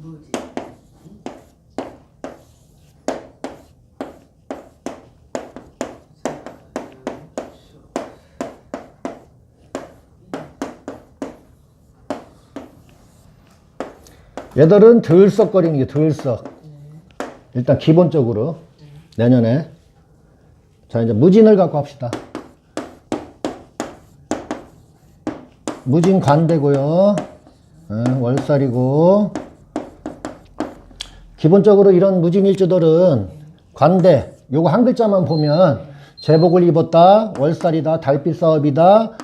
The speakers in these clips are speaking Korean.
무지. 얘들은 들썩거리는 게 들썩. 일단 기본적으로 내년에 자 이제 무진을 갖고 합시다. 무진 관대고요. 월살이고 기본적으로 이런 무진일주들은 관대 요거 한 글자만 보면 제복을 입었다, 월살이다, 달빛 사업이다,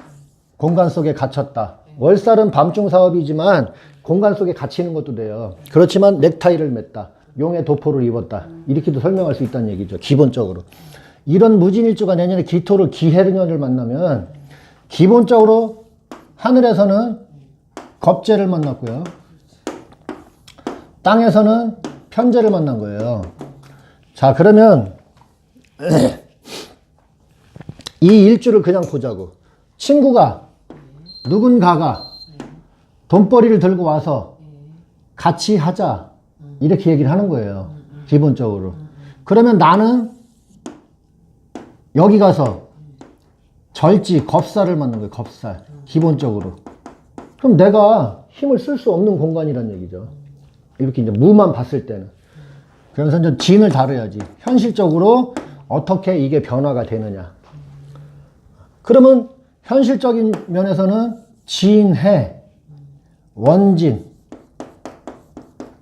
공간 속에 갇혔다. 월살은 밤중 사업이지만 공간 속에 갇히는 것도 돼요. 그렇지만 넥타이를 맸다, 용의 도포를 입었다, 이렇게도 설명할 수 있다는 얘기죠. 기본적으로 이런 무진일주가 내년에 기토를 기해년을 만나면 기본적으로 하늘에서는 겁재를 만났고요, 땅에서는 편재를 만난 거예요. 자 그러면 이 일주를 그냥 보자고. 친구가 누군가가 돈벌이를 들고 와서 같이 하자 이렇게 얘기를 하는 거예요. 기본적으로. 그러면 나는 여기 가서 절지 겁살을 만난 거예요. 겁살. 기본적으로. 그럼 내가 힘을 쓸 수 없는 공간이란 얘기죠. 이렇게 이제 무만 봤을 때는. 그래서 이제 진을 다뤄야지. 현실적으로 어떻게 이게 변화가 되느냐. 그러면 현실적인 면에서는 진해, 원진,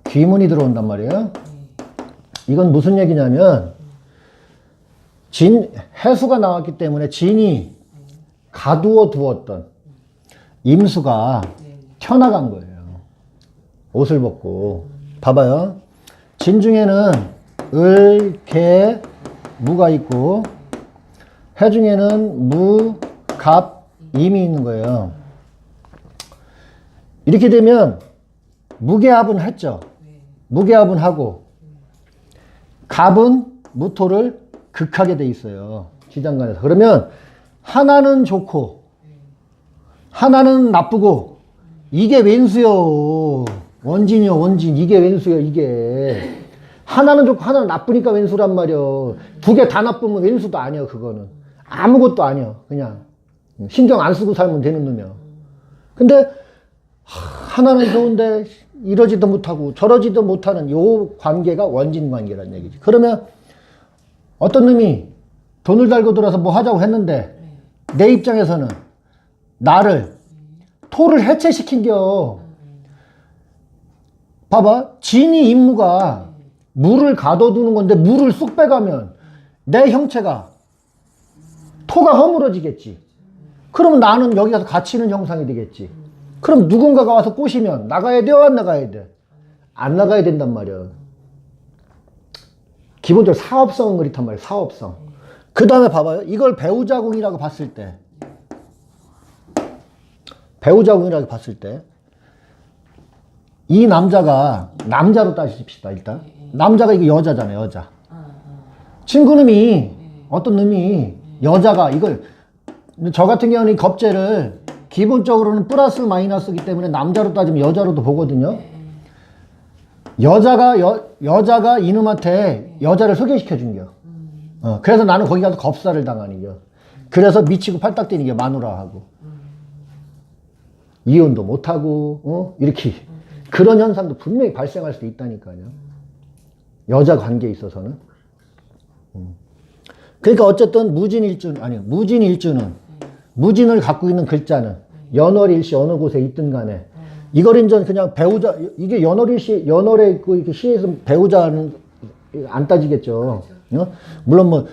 귀문이 들어온단 말이에요. 이건 무슨 얘기냐면 해수가 나왔기 때문에 진이 가두어 두었던 임수가 튀어나간 거예요. 옷을 벗고. 봐봐요. 진 중에는 을, 개, 무가 있고 해 중에는 무, 갑, 임이 있는 거예요. 이렇게 되면 무게합은 했죠. 무게합은 하고 갑은 무토를 극하게 돼 있어요. 지장간에서. 그러면 하나는 좋고 하나는 나쁘고 이게 왼수요. 원진이요 원진. 이게 왼수요 이게. 하나는 좋고 하나는 나쁘니까 왼수란 말이요. 두 개 다 나쁘면 왼수도 아니요. 그거는 아무것도 아니요. 그냥 신경 안 쓰고 살면 되는 놈이요. 근데 하나는 좋은데 이러지도 못하고 저러지도 못하는 요 관계가 원진 관계란 얘기지. 그러면 어떤 놈이 돈을 달고 들어서 뭐 하자고 했는데 내 입장에서는 나를 토를 해체시킨겨. 봐봐. 진이 임무가 물을 가둬두는 건데 물을 쑥 빼가면 내 형체가 토가 허물어지겠지. 그러면 나는 여기 가서 갇히는 형상이 되겠지. 그럼 누군가가 와서 꼬시면 나가야 돼요? 안 나가야 돼? 안 나가야 된단 말이야. 기본적으로 사업성은 그렇단 말이야. 사업성. 그 다음에 봐봐요. 이걸 배우자궁이라고 봤을 때 배우자궁이라고 봤을 때 이 남자가 남자로 따집시다. 일단 남자가 이거 여자잖아요. 여자. 친구놈이 어떤 놈이 여자가 이걸 저 같은 경우는 이 겁재를 기본적으로는 플러스 마이너스이기 때문에 남자로 따지면 여자로도 보거든요. 여자가 이놈한테 여자를 소개시켜 준겨. 그래서 나는 거기 가서 겁살을 당하는겨. 그래서 미치고 팔딱 뛰는겨. 마누라하고 이혼도 못하고 이렇게 그런 현상도 분명히 발생할 수 있다니까요. 여자 관계에 있어서는. 그러니까 어쨌든 무진일주는 무진을 갖고 있는 글자는 연월일시 어느 곳에 있든 간에 이걸 이제 그냥 배우자, 이게 연월일시 연월의 그 시에서 배우자는 안 따지겠죠. 물론 뭐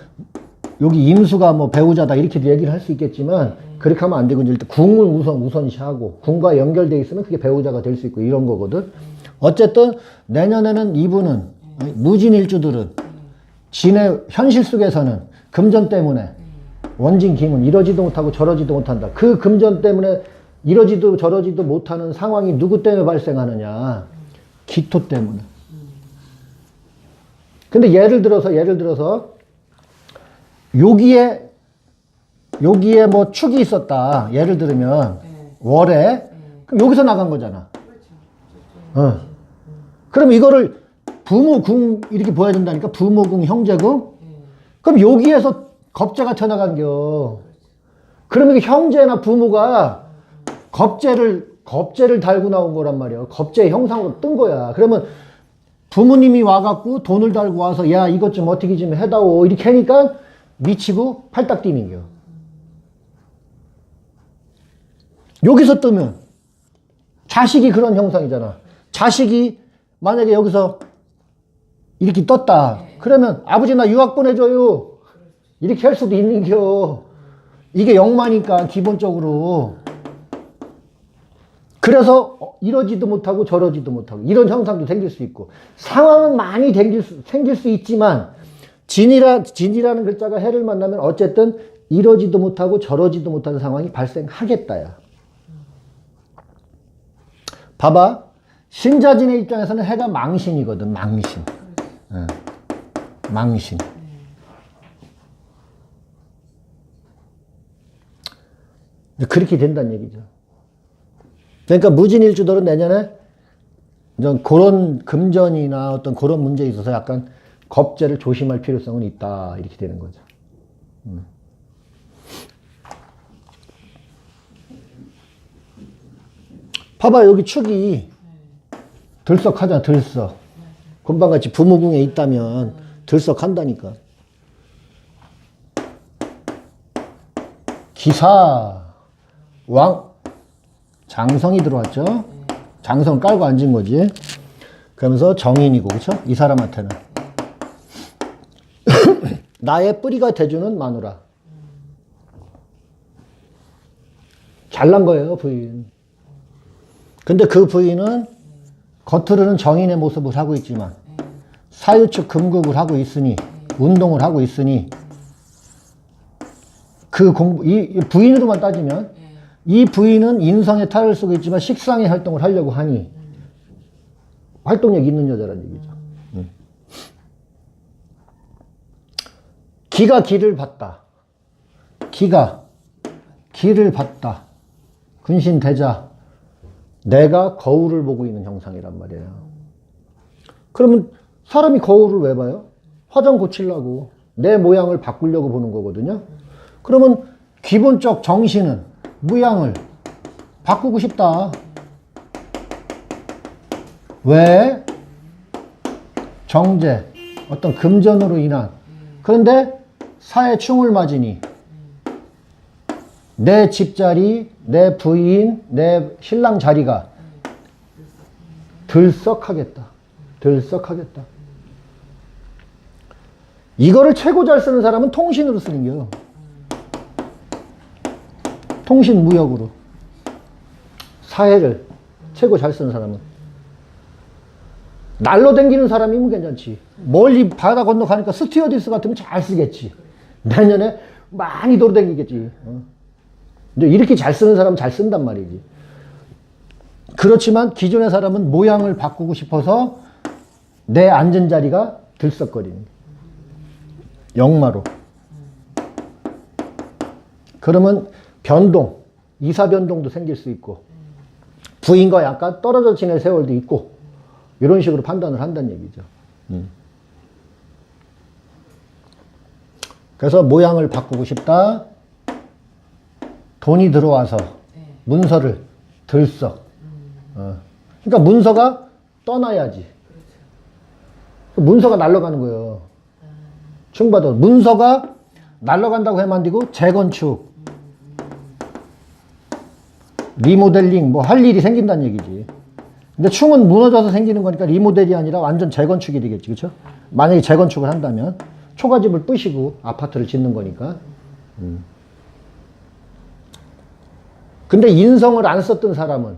여기 임수가 뭐 배우자다 이렇게 얘기를 할 수 있겠지만 그렇게 하면 안 되고 일단 궁을 우선시하고 궁과 연결돼 있으면 그게 배우자가 될 수 있고 이런 거거든. 어쨌든 내년에는 이분은 무진일주들은 진의 현실 속에서는 금전 때문에 원진 기문 이러지도 못하고 저러지도 못한다. 그 금전 때문에 이러지도 저러지도 못하는 상황이 누구 때문에 발생하느냐? 기토 때문에. 근데 예를 들어서 여기에 뭐 축이 있었다. 예를 들면 월에 그럼 여기서 나간 거잖아. 그럼 이거를 부모궁 이렇게 보여야 된다니까. 부모궁, 형제궁. 그럼 여기에서 겁재가 튀어나간겨. 그러면 형제나 부모가 겁재를 달고 나온 거란 말이야. 겁재의 형상으로 뜬 거야. 그러면 부모님이 와갖고 돈을 달고 와서 야 이것 좀 어떻게 좀 해다오 이렇게 하니까 미치고 팔딱 뛰는겨. 여기서 뜨면 자식이 그런 형상이잖아. 자식이 만약에 여기서 이렇게 떴다. 그러면 아버지 나 유학 보내줘요. 이렇게 할 수도 있는겨. 이게 영마니까 기본적으로. 그래서 이러지도 못하고 저러지도 못하고 이런 형상도 생길 수 있고 상황은 많이 생길 수 있지만 진이라는 글자가 해를 만나면 어쨌든 이러지도 못하고 저러지도 못하는 상황이 발생하겠다야. 봐봐. 신자진의 입장에서는 해가 망신이거든. 망신. 망신. 그렇게 된다는 얘기죠. 그러니까 무진일주들은 내년에 그런 금전이나 어떤 그런 문제에 있어서 약간 겁재를 조심할 필요성은 있다. 이렇게 되는 거죠. 봐봐, 여기 축이 들썩하잖아, 들썩. 금방같이 부모궁에 있다면 들썩한다니까. 기사, 왕, 장성이 들어왔죠. 장성 깔고 앉은 거지. 그러면서 정인이고, 그쵸? 이 사람한테는. 나의 뿌리가 돼주는 마누라. 잘난 거예요, 부인. 근데 그 부인은 겉으로는 정인의 모습을 하고 있지만 사유축 금국을 하고 있으니 운동을 하고 있으니 이 부인으로만 따지면 이 부인은 인성의 탈을 쓰고 있지만 식상의 활동을 하려고 하니 활동력 있는 여자라는 얘기죠. 기가 기를 봤다. 기가 기를 봤다. 근신대자. 내가 거울을 보고 있는 형상이란 말이에요. 그러면 사람이 거울을 왜 봐요? 화장 고치려고 내 모양을 바꾸려고 보는 거거든요. 그러면 기본적 정신은 모양을 바꾸고 싶다. 왜? 정제, 어떤 금전으로 인한. 그런데 사회 충을 맞으니 내 집자리, 내 부인, 내 신랑 자리가 들썩하겠다. 들썩하겠다. 이거를 최고 잘 쓰는 사람은 통신으로 쓰는 거예요. 통신 무역으로. 사회를 최고 잘 쓰는 사람은. 날로 댕기는 사람이면 괜찮지. 멀리 바다 건너가니까 스튜어디스 같으면 잘 쓰겠지. 내년에 많이 돌아다니겠지. 근데 이렇게 잘 쓰는 사람은 잘 쓴단 말이지. 그렇지만 기존의 사람은 모양을 바꾸고 싶어서 내 앉은 자리가 들썩거리는 거예요. 역마로. 그러면 변동, 이사 변동도 생길 수 있고 부인과 약간 떨어져 지낼 세월도 있고 이런 식으로 판단을 한다는 얘기죠. 그래서 모양을 바꾸고 싶다. 돈이 들어와서 문서를 들썩. 그러니까 문서가 떠나야지. 문서가 날아가는 거예요. 충받아. 문서가 날아간다고 해만 안 되고 재건축, 리모델링 뭐 할 일이 생긴다는 얘기지. 근데 충은 무너져서 생기는 거니까 리모델이 아니라 완전 재건축이 되겠지. 그렇죠? 만약에 재건축을 한다면 초가집을 부시고 아파트를 짓는 거니까. 근데 인성을 안 썼던 사람은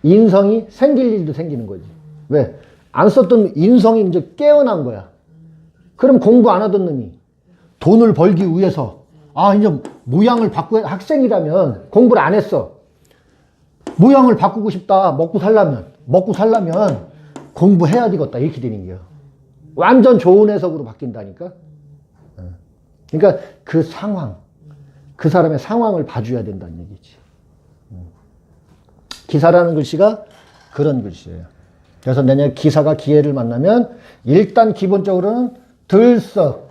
인성이 생길 일도 생기는 거지. 왜? 안 썼던 인성이 이제 깨어난 거야. 그럼 공부 안 하던 놈이 돈을 벌기 위해서 이제 모양을 바꾸고 학생이라면 공부를 안 했어. 모양을 바꾸고 싶다. 먹고 살려면 공부해야 되겠다. 이렇게 되는 거야. 완전 좋은 해석으로 바뀐다니까. 그러니까 그 상황, 그 사람의 상황을 봐줘야 된다는 얘기지. 기사라는 글씨가 그런 글씨예요. 그래서 만약에 기사가 기해를 만나면 일단 기본적으로는 들썩,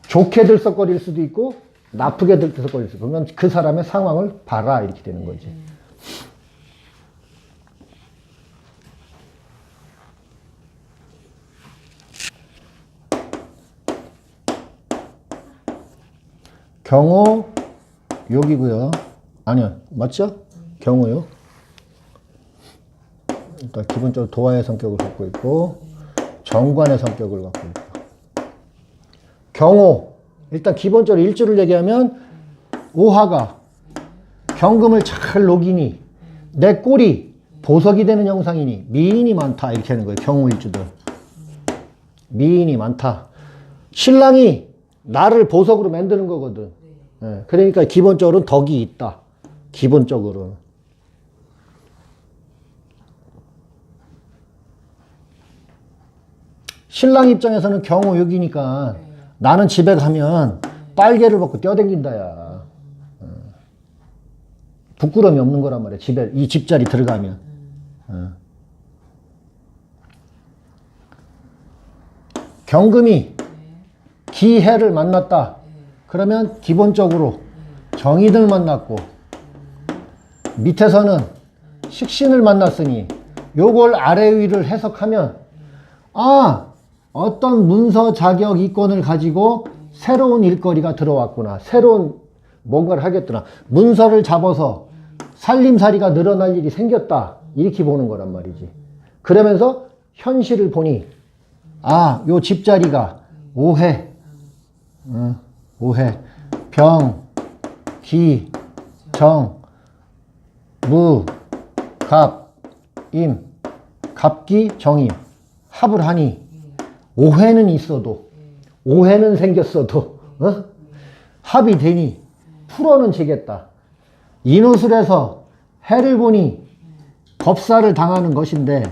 좋게 들썩거릴 수도 있고 나쁘게 들썩거릴 수도 있고, 그러면 그 사람의 상황을 봐라 이렇게 되는 거지. 경우 여기고요. 아니요, 맞죠? 경우요. 일단 기본적으로 도화의 성격을 갖고 있고 정관의 성격을 갖고 있고. 경우 일단 기본적으로 일주를 얘기하면 오화가 경금을 잘 녹이니 내 꼴이 보석이 되는 형상이니 미인이 많다 이렇게 하는 거예요. 경우 일주들 미인이 많다. 신랑이 나를 보석으로 만드는 거거든. 예, 그러니까 기본적으로는 덕이 있다. 기본적으로는. 신랑 입장에서는 경우 6이니까 나는 집에 가면 빨개를 벗고 뛰어댕긴다 야. 부끄러움이 없는 거란 말이야. 집에 이 집자리 들어가면. 경금이 기해를 만났다. 그러면 기본적으로 정인을 만났고 밑에서는 식신을 만났으니 요걸 아래 위를 해석하면 어떤 문서 자격 이권을 가지고 새로운 일거리가 들어왔구나. 새로운 뭔가를 하겠구나. 문서를 잡아서 살림살이가 늘어날 일이 생겼다. 이렇게 보는 거란 말이지. 그러면서 현실을 보니 요 집자리가 오해, 병, 기, 정, 무, 갑, 임, 갑기, 정임 합을 하니 오해는 있어도 오해는 생겼어도 합이 되니 풀어는 지겠다. 인후술에서 해를 보니 겁사를 당하는 것인데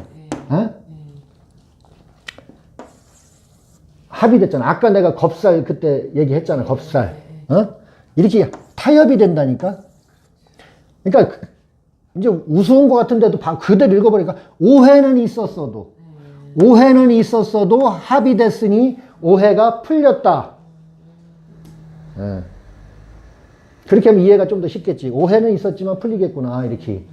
합이 됐잖아. 아까 내가 겁살 그때 얘기했잖아. 겁살 이렇게 타협이 된다니까. 그러니까 이제 우스운 것 같은데도 그대로 읽어버리니까 오해는 있었어도 합이 됐으니 오해가 풀렸다. 그렇게 하면 이해가 좀 더 쉽겠지. 오해는 있었지만 풀리겠구나 이렇게.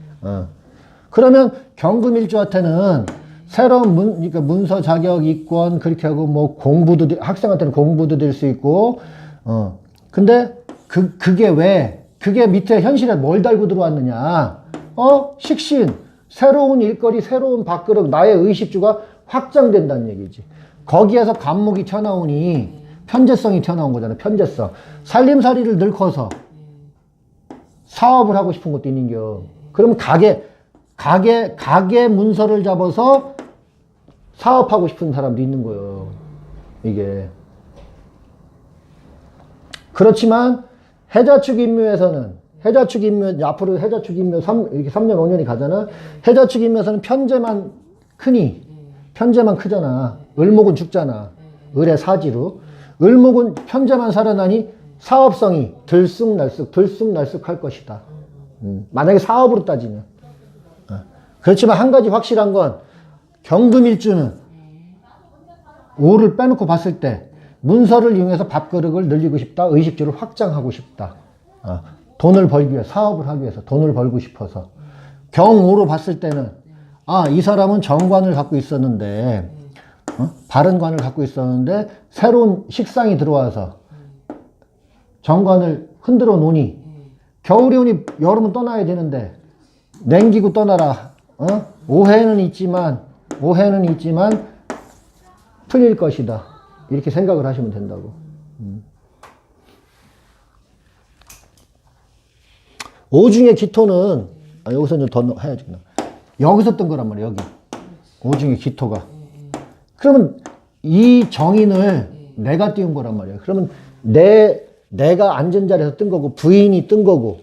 그러면 경금일주한테는 새로운 그러니까 문서 자격 이권 그렇게 하고 뭐 공부도 학생한테는 공부도 될 수 있고 근데 그게 밑에 현실에 뭘 달고 들어왔느냐. 식신 새로운 일거리 새로운 밥그릇 나의 의식주가 확장된다는 얘기지. 거기에서 간목이 튀어나오니 편재성이 튀어나온 거잖아. 편재성. 살림살이를 늙어서 사업을 하고 싶은 것도 있는겨. 그러면 가게 문서를 잡아서 사업하고 싶은 사람도 있는 거예요. 이게. 그렇지만 해자축 임묘에서는 앞으로 해자축 임묘 이렇게 3년 5년이 가잖아. 해자축 임묘에서는 편재만 크잖아. 을목은 죽잖아. 을의 사지로. 을목은 편재만 살아나니 사업성이 들쑥날쑥 할 것이다. 만약에 사업으로 따지면. 그렇지만 한 가지 확실한 건 경금일주는 오를 빼놓고 봤을 때 문서를 이용해서 밥그릇을 늘리고 싶다. 의식주를 확장하고 싶다. 돈을 벌기 위해 사업을 하기 위해서 돈을 벌고 싶어서. 경오로 봤을 때는 이 사람은 정관을 갖고 있었는데 바른관을 갖고 있었는데 새로운 식상이 들어와서 정관을 흔들어 놓으니 겨울이 오니 여름은 떠나야 되는데 냉기고 떠나라. 오해는 있지만 풀릴 것이다. 이렇게 생각을 하시면 된다고. 오중의 기토는 여기서 이제 더 해야지. 여기서 뜬 거란 말이야. 여기 오중의 기토가. 그러면 이 정인을 내가 띄운 거란 말이야. 그러면 내가 앉은 자리에서 뜬 거고 부인이 뜬 거고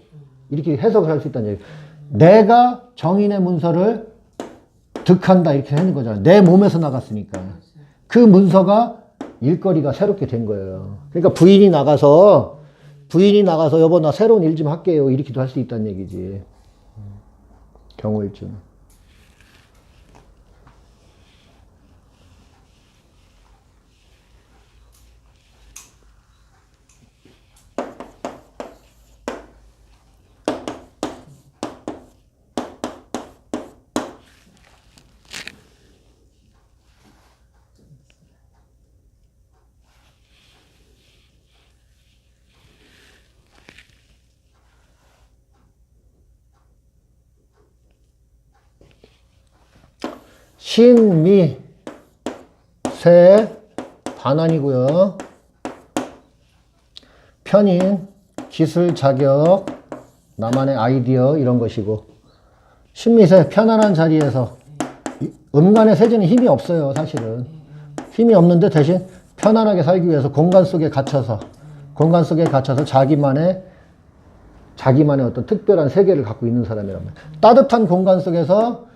이렇게 해석을 할 수 있다는 얘기. 내가 정인의 문서를 득한다 이렇게 하는 거잖아. 내 몸에서 나갔으니까. 그 문서가 일거리가 새롭게 된 거예요. 그러니까 부인이 나가서 여보 나 새로운 일 좀 할게요 이렇게도 할 수 있다는 얘기지. 경우일주는. 신미 세 반환이고요. 편인, 기술, 자격, 나만의 아이디어 이런 것이고, 신미세 편안한 자리에서 음간의 세제는 힘이 없어요. 사실은 힘이 없는데 대신 편안하게 살기 위해서 공간 속에 갇혀서 자기만의 어떤 특별한 세계를 갖고 있는 사람이란 말이에요. 따뜻한 공간 속에서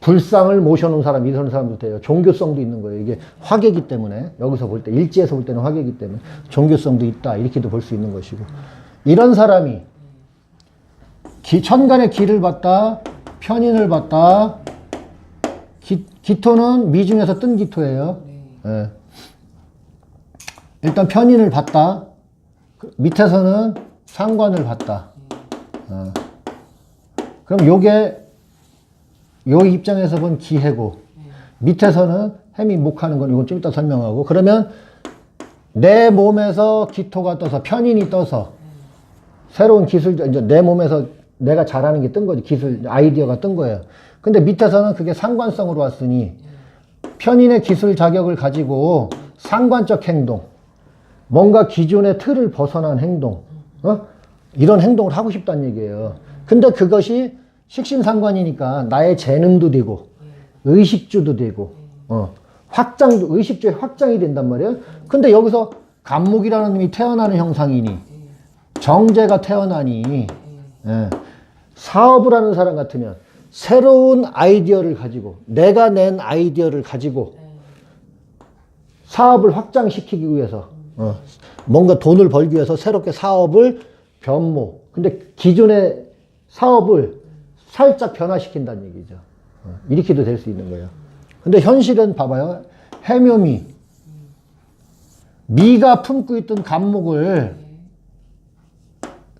불상을 모셔놓은 사람, 이런 사람도 돼요. 종교성도 있는 거예요. 이게 화계이기 때문에, 여기서 볼 때, 일지에서 볼 때는 화계이기 때문에 종교성도 있다, 이렇게도 볼 수 있는 것이고, 이런 사람이 천간의 기를 받다, 편인을 받다, 기토는 미중에서 뜬 기토예요. 예. 일단 편인을 받다, 밑에서는 상관을 받다. 그럼 요게 요 입장에서 본 기해고, 밑에서는 해미 목하는 건 이건 좀 이따 설명하고, 그러면 내 몸에서 기토가 떠서, 편인이 떠서 새로운 기술, 이제 내 몸에서 내가 잘하는 게 뜬 거지. 기술, 아이디어가 뜬 거예요. 근데 밑에서는 그게 상관성으로 왔으니 편인의 기술 자격을 가지고 상관적 행동, 뭔가 기존의 틀을 벗어난 행동, 이런 행동을 하고 싶다는 얘기예요. 근데 그것이 식신상관이니까 나의 재능도 되고 의식주도 되고 확장도, 의식주의 확장이 된단 말이에요. 근데 여기서 간목이라는 놈이 태어나는 형상이니, 정제가 태어나니, 사업을 하는 사람 같으면 새로운 아이디어를 가지고, 내가 낸 아이디어를 가지고 사업을 확장시키기 위해서, 뭔가 돈을 벌기 위해서 새롭게 사업을 변모, 근데 기존의 사업을 살짝 변화시킨다는 얘기죠. 이렇게도 될 수 있는 거예요. 근데 현실은 봐봐요. 해묘미, 미가 품고 있던 간목을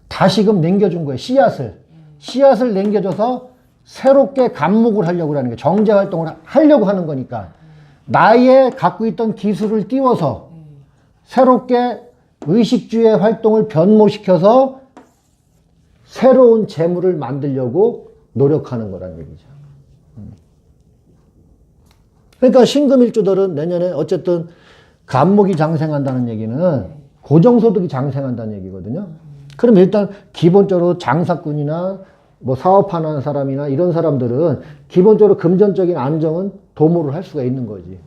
다시금 남겨준 거예요. 씨앗을 남겨줘서 새롭게 간목을 하려고 하는 게, 정제 활동을 하려고 하는 거니까, 나의 갖고 있던 기술을 띄워서 새롭게 의식주의 활동을 변모시켜서 새로운 재물을 만들려고 노력하는 거란 얘기죠. 그러니까 신금일주들은 내년에 어쨌든 간목이 장생한다는 얘기는 고정소득이 장생한다는 얘기거든요. 그럼 일단 기본적으로 장사꾼이나 뭐 사업하는 사람이나 이런 사람들은 기본적으로 금전적인 안정은 도모를 할 수가 있는 거지.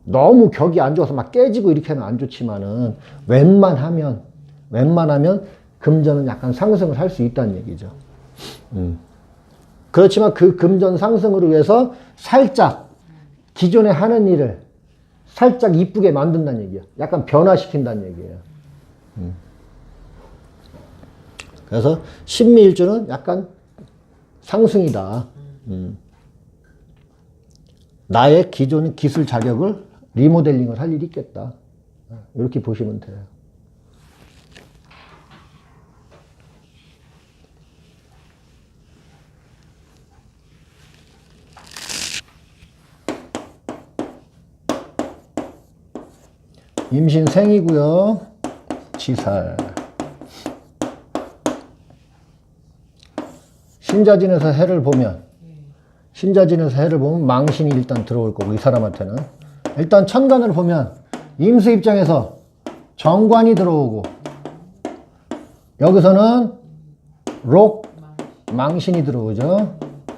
너무 격이 안 좋아서 막 깨지고 이렇게는 안 좋지만은 웬만하면 금전은 약간 상승을 할 수 있다는 얘기죠. 그렇지만 그 금전 상승을 위해서 살짝 기존에 하는 일을 살짝 이쁘게 만든다는 얘기야. 약간 변화시킨다는 얘기예요. 그래서 신미일주는 약간 상승이다. 나의 기존 기술 자격을 리모델링을 할 일이 있겠다. 이렇게 보시면 돼요. 임신생이고요. 지살. 신자진에서 해를 보면 망신이 일단 들어올 거고, 이 사람한테는. 일단 천간을 보면 임수 입장에서 정관이 들어오고, 여기서는 망신이 들어오죠.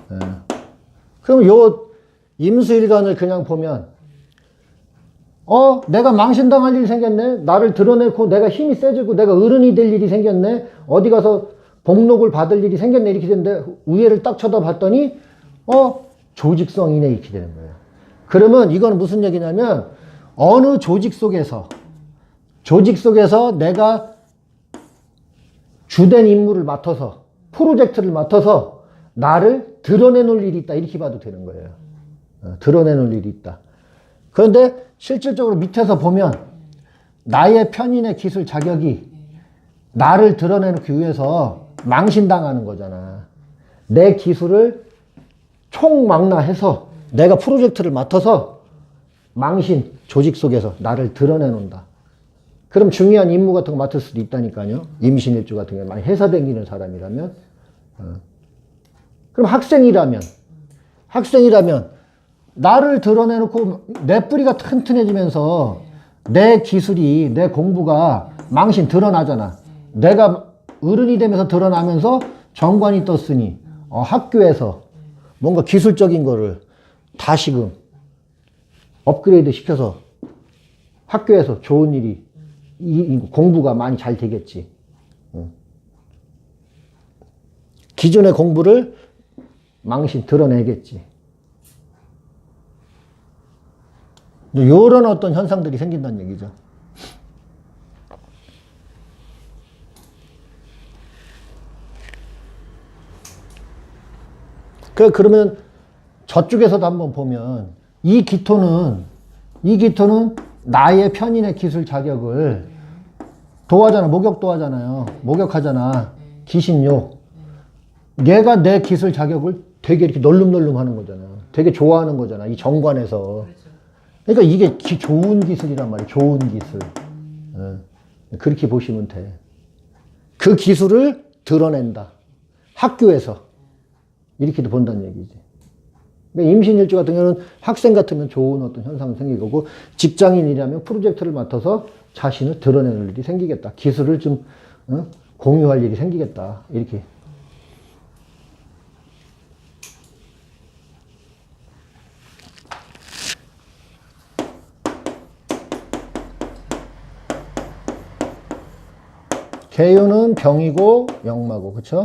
네. 그럼 요 임수일간을 그냥 보면, 내가 망신당할 일이 생겼네. 나를 드러내고 내가 힘이 세지고 내가 어른이 될 일이 생겼네. 어디 가서 복록을 받을 일이 생겼네. 이렇게 되는데 위에를 딱 쳐다봤더니 조직성이네. 이렇게 되는 거예요. 그러면 이건 무슨 얘기냐면, 어느 조직 속에서 내가 주된 임무를 맡아서, 프로젝트를 맡아서 나를 드러내놓을 일이 있다. 이렇게 봐도 되는 거예요. 드러내놓을 일이 있다. 그런데 실질적으로 밑에서 보면 나의 편인의 기술 자격이 나를 드러내놓기 위해서 망신당하는 거잖아. 내 기술을 총망라해서 내가 프로젝트를 맡아서 망신, 조직 속에서 나를 드러내놓는다. 그럼 중요한 임무 같은 거 맡을 수도 있다니까요. 임신일주 같은 경우 많이 회사 다니는 사람이라면. 그럼 학생이라면 나를 드러내놓고 내 뿌리가 튼튼해지면서 내 기술이, 내 공부가 망신 드러나잖아. 내가 어른이 되면서 드러나면서 정관이 떴으니 학교에서 뭔가 기술적인 거를 다시금 업그레이드 시켜서 학교에서 좋은 일이 이 공부가 많이 잘 되겠지. 기존의 공부를 망신 드러내겠지. 이런 어떤 현상들이 생긴다는 얘기죠. 그러면 저쪽에서도 한번 보면 이 기토는 나의 편인의 기술 자격을 도하잖아. 목욕 도하잖아요. 목욕하잖아. 귀신욕. 얘가 내 기술 자격을 되게 이렇게 널름널름 하는 거잖아요. 되게 좋아하는 거잖아. 이 정관에서. 그러니까 이게 좋은 기술이란 말이에요. 좋은 기술. 그렇게 보시면 돼. 그 기술을 드러낸다. 학교에서. 이렇게도 본다는 얘기지. 그러니까 임신일주 같은 경우는 학생 같으면 좋은 어떤 현상이 생길 거고, 직장인이라면 프로젝트를 맡아서 자신을 드러내는 일이 생기겠다. 기술을 좀 공유할 일이 생기겠다. 이렇게. 개유는 병이고 역마고, 그쵸?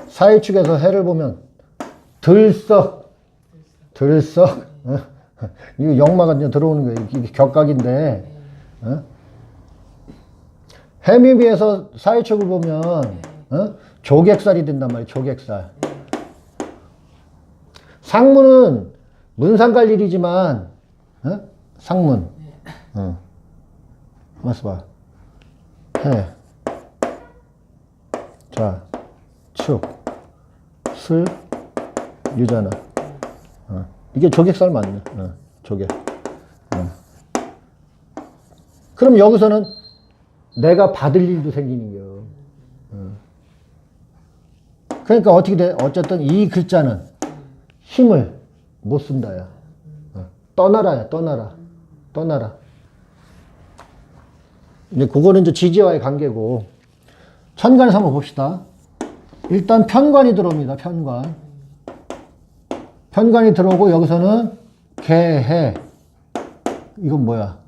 사회축에서 해를 보면 들썩 이거 역마가 이제 들어오는 거예요. 이게 격각인데 해미비에서 사회축을 보면 조객살이 된단 말이에요. 조객살. 상문은 문상 갈 일이지만 상문 가만있어 봐. 해, 자, 축, 슬, 유잖아. 이게 조객살 맞네. 조객. 그럼 여기서는 내가 받을 일도 생기는 겨. 그러니까 어떻게 돼? 어쨌든 이 글자는 힘을 못 쓴다야. 떠나라야, 떠나라. 떠나라. 이제 그거는 이제 지지와의 관계고, 천간에서 한번 봅시다. 일단 편관이 들어옵니다. 편관. 편관이 들어오고 여기서는 개해. 이건 뭐야?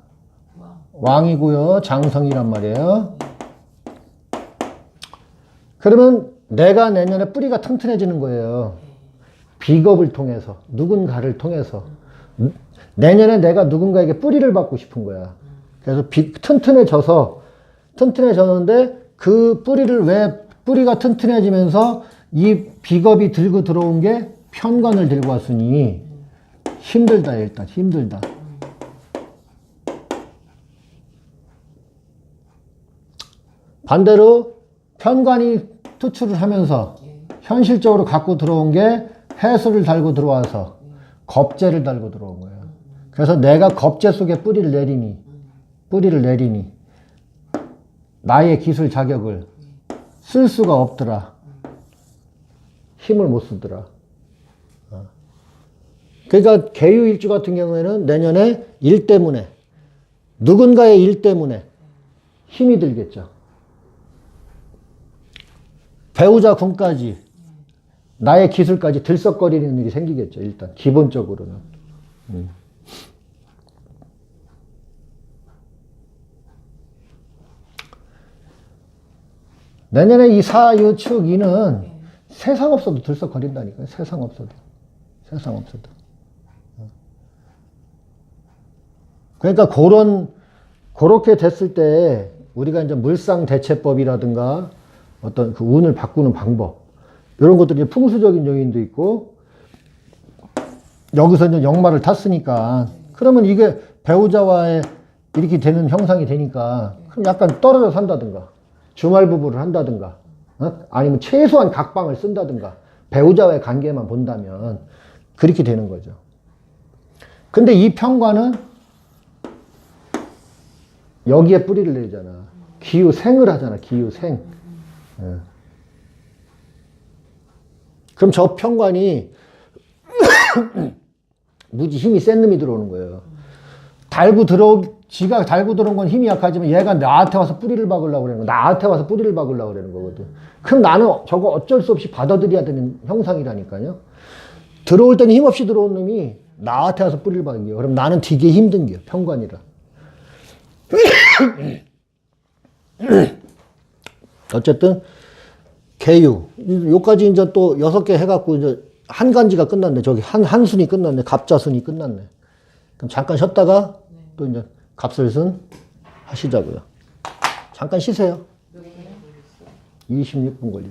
왕이고요. 장성이란 말이에요. 그러면 내가 내년에 뿌리가 튼튼해지는 거예요. 비겁을 통해서, 누군가를 통해서. 내년에 내가 누군가에게 뿌리를 받고 싶은 거야. 그래서 튼튼해졌는데 그 뿌리가 튼튼해지면서 이 비겁이 들고 들어온 게 편관을 들고 왔으니 힘들다. 일단 힘들다. 반대로 편관이 투출을 하면서 현실적으로 갖고 들어온 게 해수를 달고 들어와서 겁재를 달고 들어온 거예요. 그래서 내가 겁재 속에 뿌리를 내리니 나의 기술 자격을 쓸 수가 없더라. 힘을 못 쓰더라. 그러니까 개유일주 같은 경우에는 내년에 일 때문에, 누군가의 일 때문에 힘이 들겠죠. 배우자 군까지, 나의 기술까지 들썩거리는 일이 생기겠죠. 일단 기본적으로는. 내년에 이 사유축 이는 세상 없어도 들썩거린다니까요. 세상 없어도. 그러니까 그렇게 됐을 때 우리가 이제 물상대체법이라든가 어떤 그 운을 바꾸는 방법, 이런 것들이 풍수적인 요인도 있고, 여기서 이제 역마를 탔으니까, 그러면 이게 배우자와의 이렇게 되는 형상이 되니까, 그럼 약간 떨어져 산다든가, 주말 부부를 한다든가, 아니면 최소한 각방을 쓴다든가, 배우자와의 관계만 본다면 그렇게 되는 거죠. 근데 이 편관은 여기에 뿌리를 내잖아. 기유생을 하잖아. 기유생. 그럼 저 편관이 무지 힘이 센 놈이 들어오는 거예요. 지가 달고 들어온 건 힘이 약하지만 얘가 나한테 와서 뿌리를 박으려고 그러는 거. 나한테 와서 뿌리를 박으려고 그러는 거거든. 그럼 나는 저거 어쩔 수 없이 받아들여야 되는 형상이라니까요. 들어올 때는 힘없이 들어온 놈이 나한테 와서 뿌리를 박이요. 그럼 나는 되게 힘든 게요. 평관이라. 어쨌든 개유. 요까지 이제 또 6개 해갖고 이제 한 간지가 끝났네. 저기 한 순이 끝났네. 갑자순이 끝났네. 그럼 잠깐 쉬었다가 또 이제 갑술순 하시자고요. 잠깐 쉬세요. 26분 걸려.